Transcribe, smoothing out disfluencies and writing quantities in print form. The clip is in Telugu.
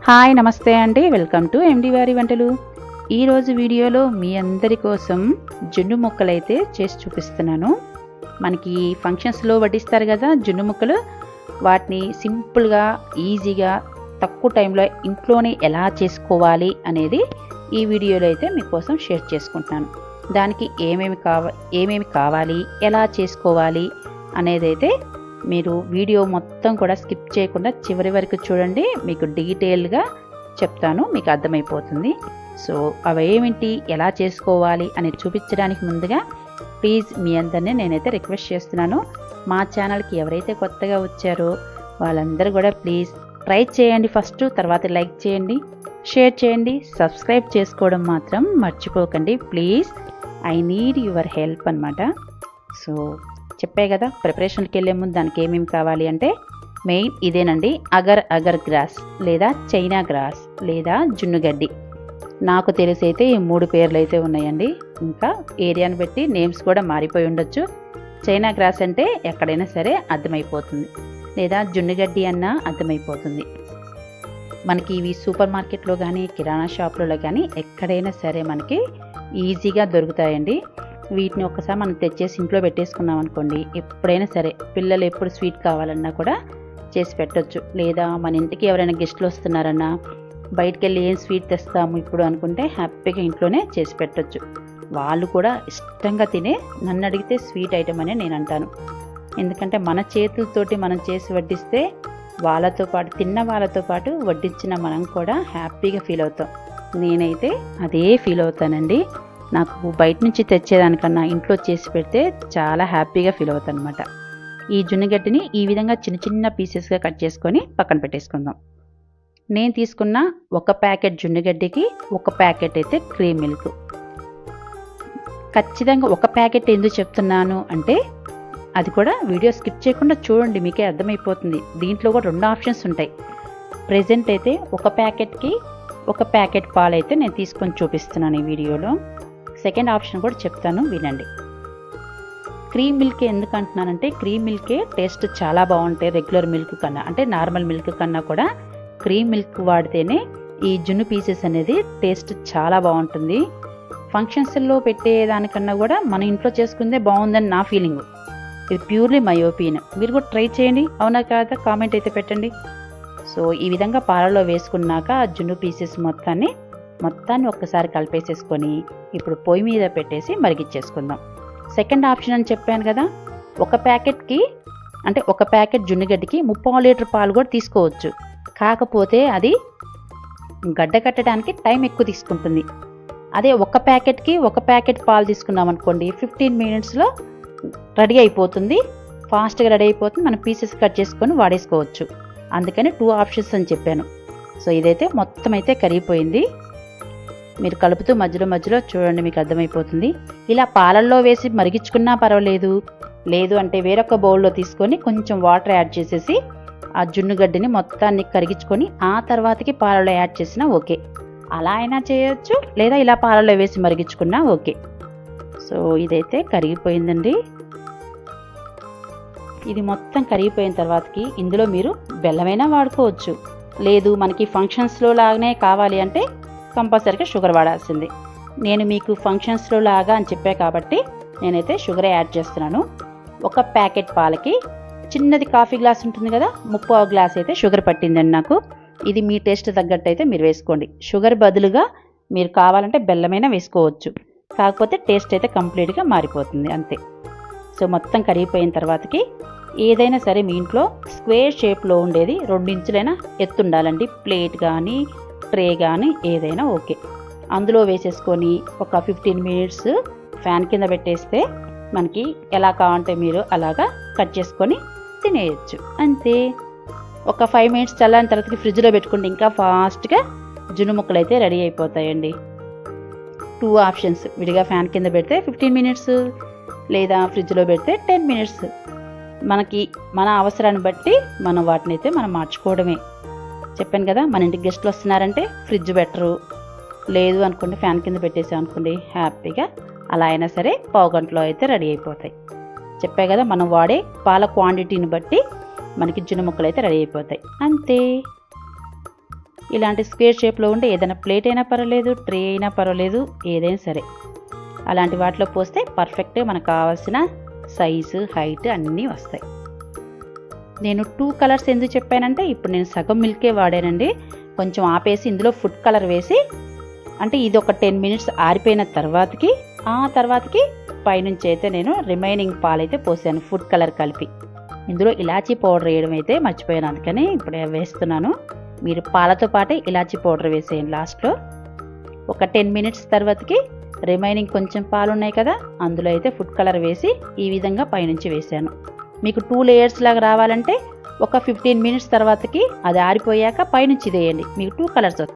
హాయ్ నమస్తే అండి, వెల్కమ్ టు ఎండి వారి వంటలు. ఈరోజు వీడియోలో మీ అందరి కోసం జున్ను ముక్కలు అయితే చేసి చూపిస్తున్నాను. మనకి ఫంక్షన్స్లో వడ్డిస్తారు కదా జున్ను ముక్కలు, వాటిని సింపుల్గా ఈజీగా తక్కువ టైంలో ఇంట్లోనే ఎలా చేసుకోవాలి అనేది ఈ వీడియోలో అయితే మీకోసం షేర్ చేసుకుంటున్నాను. దానికి ఏమేమి కావాలి, ఎలా చేసుకోవాలి అనేది అయితే మీరు వీడియో మొత్తం కూడా స్కిప్ చేయకుండా చివరి వరకు చూడండి. మీకు డీటెయిల్గా చెప్తాను, మీకు అర్థమైపోతుంది. సో అవేమిటి, ఎలా చేసుకోవాలి అనేది చూపించడానికి ముందుగా ప్లీజ్ మీ అందరినీ నేనైతే రిక్వెస్ట్ చేస్తున్నాను, మా ఛానల్కి ఎవరైతే కొత్తగా వచ్చారో వాళ్ళందరూ కూడా ప్లీజ్ ట్రై చేయండి. ఫస్ట్ తర్వాత లైక్ చేయండి, షేర్ చేయండి, సబ్స్క్రైబ్ చేసుకోవడం మాత్రం మర్చిపోకండి please. I need your help అన్నమాట. సో చెప్పే కదా, ప్రిపరేషన్కి వెళ్ళే ముందు దానికి ఏమేమి కావాలి అంటే మెయిన్ ఇదేనండి, అగర్ గ్రాస్ లేదా చైనా గ్రాస్ లేదా జున్నుగడ్డి. నాకు తెలిసి అయితే ఈ 3 పేర్లు అయితే ఉన్నాయండి. ఇంకా ఏరియాని బట్టి నేమ్స్ కూడా మారిపోయి ఉండొచ్చు. చైనా గ్రాస్ అంటే ఎక్కడైనా సరే అర్థమైపోతుంది, లేదా జున్నుగడ్డి అన్నా అర్థమైపోతుంది. మనకి ఇవి సూపర్ మార్కెట్లో కానీ కిరాణా షాపులలో కానీ ఎక్కడైనా సరే మనకి ఈజీగా దొరుకుతాయండి. వీటిని ఒక్కసారి మనం తెచ్చేసి ఇంట్లో పెట్టేసుకున్నాం అనుకోండి, ఎప్పుడైనా సరే పిల్లలు ఎప్పుడు స్వీట్ కావాలన్నా కూడా చేసి పెట్టొచ్చు. లేదా మన ఇంటికి ఎవరైనా గెస్ట్లు వస్తున్నారన్నా, బయటికి వెళ్ళి ఏం స్వీట్ తెస్తాము ఇప్పుడు అనుకుంటే హ్యాపీగా ఇంట్లోనే చేసి పెట్టొచ్చు. వాళ్ళు కూడా ఇష్టంగా తినే, నన్ను అడిగితే స్వీట్ ఐటమ్ అనే నేను అంటాను. ఎందుకంటే మన చేతులతోటి మనం చేసి వడ్డిస్తే వాళ్ళతో పాటు తిన్న వాళ్ళతో పాటు వడ్డించిన మనం కూడా హ్యాపీగా ఫీల్ అవుతాం. నేనైతే అదే ఫీల్ అవుతానండి. నాకు బయట నుంచి తెచ్చేదానికన్నా ఇంట్లో చేసి పెడితే చాలా హ్యాపీగా ఫీల్ అవుతాను అనమాట. ఈ జున్నుగడ్డిని ఈ విధంగా చిన్న చిన్న పీసెస్గా కట్ చేసుకొని పక్కన పెట్టేసుకుందాం. నేను తీసుకున్న 1 ప్యాకెట్ జున్నుగడ్డికి 1 ప్యాకెట్ అయితే క్రీమ్ మిల్క్. ఖచ్చితంగా 1 ప్యాకెట్ ఎందుకు చెప్తున్నాను అంటే, అది కూడా వీడియో స్కిప్ చేయకుండా చూడండి, మీకే అర్థమైపోతుంది. దీంట్లో కూడా 2 ఆప్షన్స్ ఉంటాయి. ప్రెజెంట్ అయితే 1 ప్యాకెట్కి 1 ప్యాకెట్ పాలు అయితే నేను తీసుకొని చూపిస్తున్నాను ఈ వీడియోలో. సెకండ్ ఆప్షన్ కూడా చెప్తాను, వినండి. క్రీమ్ మిల్క్ ఎందుకు అంటున్నానంటే, క్రీమ్ మిల్కే టేస్ట్ చాలా బాగుంటాయి రెగ్యులర్ మిల్క్ కన్నా, అంటే నార్మల్ మిల్క్ కన్నా కూడా క్రీమ్ మిల్క్ వాడితేనే ఈ జున్ను పీసెస్ అనేది టేస్ట్ చాలా బాగుంటుంది. ఫంక్షన్స్లో పెట్టేదానికన్నా కూడా మన ఇంట్లో చేసుకుందే బాగుందని నా ఫీలింగ్. ఇది ప్యూర్లీ మై ఒపీనియన్. మీరు కూడా ట్రై చేయండి, అవునా కాదా కామెంట్ అయితే పెట్టండి. సో ఈ విధంగా పాలలో వేసుకున్నాక ఆ జున్ను పీసెస్ మొత్తాన్ని ఒక్కసారి కలిపేసేసుకొని ఇప్పుడు పొయ్యి మీద పెట్టేసి మరిగిచ్చేసుకుందాం. సెకండ్ ఆప్షన్ అని చెప్పాను కదా, 1 ప్యాకెట్కి అంటే 1 ప్యాకెట్ జున్నుగడ్డికి 3/4 లీటర్ పాలు కూడా తీసుకోవచ్చు. కాకపోతే అది గడ్డ కట్టడానికి టైం ఎక్కువ తీసుకుంటుంది. అదే 1 ప్యాకెట్కి 1 ప్యాకెట్ పాలు తీసుకున్నాం అనుకోండి, 15 మినిట్స్లో రెడీ అయిపోతుంది, ఫాస్ట్గా రెడీ అయిపోతుంది. మనం పీసెస్ కట్ చేసుకొని వాడేసుకోవచ్చు. అందుకని 2 ఆప్షన్స్ అని చెప్పాను. సో ఇదైతే మొత్తం అయితే కరిగిపోయింది. మీరు కలుపుతూ మధ్యలో చూడండి, మీకు అర్థమైపోతుంది. ఇలా పాలల్లో వేసి మరిగించుకున్నా పర్వాలేదు, లేదు అంటే వేరొక బౌల్లో తీసుకొని కొంచెం వాటర్ యాడ్ చేసేసి ఆ జున్నుగడ్డిని మొత్తాన్ని కరిగించుకొని ఆ తర్వాతకి పాలలో యాడ్ చేసినా ఓకే. అలా అయినా చేయొచ్చు, లేదా ఇలా పాలలో వేసి మరిగించుకున్నా ఓకే. సో ఇదైతే కరిగిపోయిందండి. ఇది మొత్తం కరిగిపోయిన తర్వాతకి ఇందులో మీరు బెల్లమైనా వాడుకోవచ్చు, లేదు మనకి ఫంక్షన్స్లో లాగానే కావాలి అంటే కంపల్సరీగా షుగర్ వాడాల్సిందే. నేను మీకు ఫంక్షన్స్లో లాగా అని చెప్పా కాబట్టి నేనైతే షుగరే యాడ్ చేస్తున్నాను. 1 ప్యాకెట్ పాలకి చిన్నది కాఫీ గ్లాస్ ఉంటుంది కదా, 3/4 గ్లాస్ అయితే షుగర్ పట్టిందండి నాకు. ఇది మీ టేస్ట్ తగ్గట్టు అయితే మీరు వేసుకోండి. షుగర్ బదులుగా మీరు కావాలంటే బెల్లమైనా వేసుకోవచ్చు, కాకపోతే టేస్ట్ అయితే కంప్లీట్గా మారిపోతుంది అంతే. సో మొత్తం కరిగిపోయిన తర్వాతకి ఏదైనా సరే మీ ఇంట్లో స్క్వేర్ షేప్లో ఉండేది 2 ఇంచులైనా ఎత్తుండాలండి. ప్లేట్ కానీ ట్రే కానీ ఏదైనా ఓకే. అందులో వేసేసుకొని ఒక 15 మినిట్స్ ఫ్యాన్ కింద పెట్టేస్తే మనకి ఎలా కావాలంటే మీరు అలాగా కట్ చేసుకొని తినేయచ్చు అంతే. ఒక 5 మినిట్స్ చల్లారిన తర్వాతకి ఫ్రిడ్జ్లో పెట్టుకుంటే ఇంకా ఫాస్ట్గా జున్ను ముక్కలు అయితే రెడీ అయిపోతాయండి. 2 ఆప్షన్స్, విడిగా ఫ్యాన్ కింద పెడితే 15 మినిట్స్, లేదా ఫ్రిడ్జ్లో పెడితే 10 మినిట్స్. మనకి మన అవసరాన్ని బట్టి మనం వాటిని అయితే మనం మార్చుకోవడమే. చెప్పాను కదా, మన ఇంటికి గెస్ట్లు వస్తున్నారంటే ఫ్రిడ్జ్ బెటరు, లేదు అనుకోండి ఫ్యాన్ కింద పెట్టేసాం అనుకోండి, హ్యాపీగా అలా అయినా సరే 1/2 గంటలో అయితే రెడీ అయిపోతాయి. చెప్పా కదా, మనం వాడే పాల క్వాంటిటీని బట్టి మనకి జున్ను ముక్కలు అయితే రెడీ అయిపోతాయి అంతే. ఇలాంటి స్క్వేర్ షేప్లో ఉండే ఏదైనా ప్లేట్ అయినా పర్వాలేదు, ట్రే అయినా పర్వాలేదు, ఏదైనా సరే అలాంటి వాటిలో పోస్తే పర్ఫెక్ట్గా మనకు కావాల్సిన సైజు, హైట్ అన్నీ వస్తాయి. నేను 2 కలర్స్ ఎందుకు చెప్పానంటే ఇప్పుడు నేను సగం మిల్కే వాడానండి. కొంచెం ఆపేసి ఇందులో ఫుడ్ కలర్ వేసి, అంటే ఇది ఒక 10 మినిట్స్ ఆరిపోయిన తర్వాతకి పైనుంచి అయితే నేను రిమైనింగ్ పాలైతే పోసాను ఫుడ్ కలర్ కలిపి. ఇందులో ఇలాచీ పౌడర్ వేయడం అయితే మర్చిపోయాను, అందుకని ఇప్పుడు వేస్తున్నాను. మీరు పాలతో పాటే ఇలాచీ పౌడర్ వేసేయండి లాస్ట్లో. ఒక 10 మినిట్స్ తర్వాతకి రిమైనింగ్ కొంచెం పాలు ఉన్నాయి కదా, అందులో అయితే ఫుడ్ కలర్ వేసి ఈ విధంగా పైనుంచి వేసాను. మీకు 2 లేయర్స్ లాగా రావాలంటే ఒక 15 మినిట్స్ తర్వాతకి అది ఆరిపోయాక పైనుంచి వేయండి, మీకు 2 కలర్స్ వస్తాయి.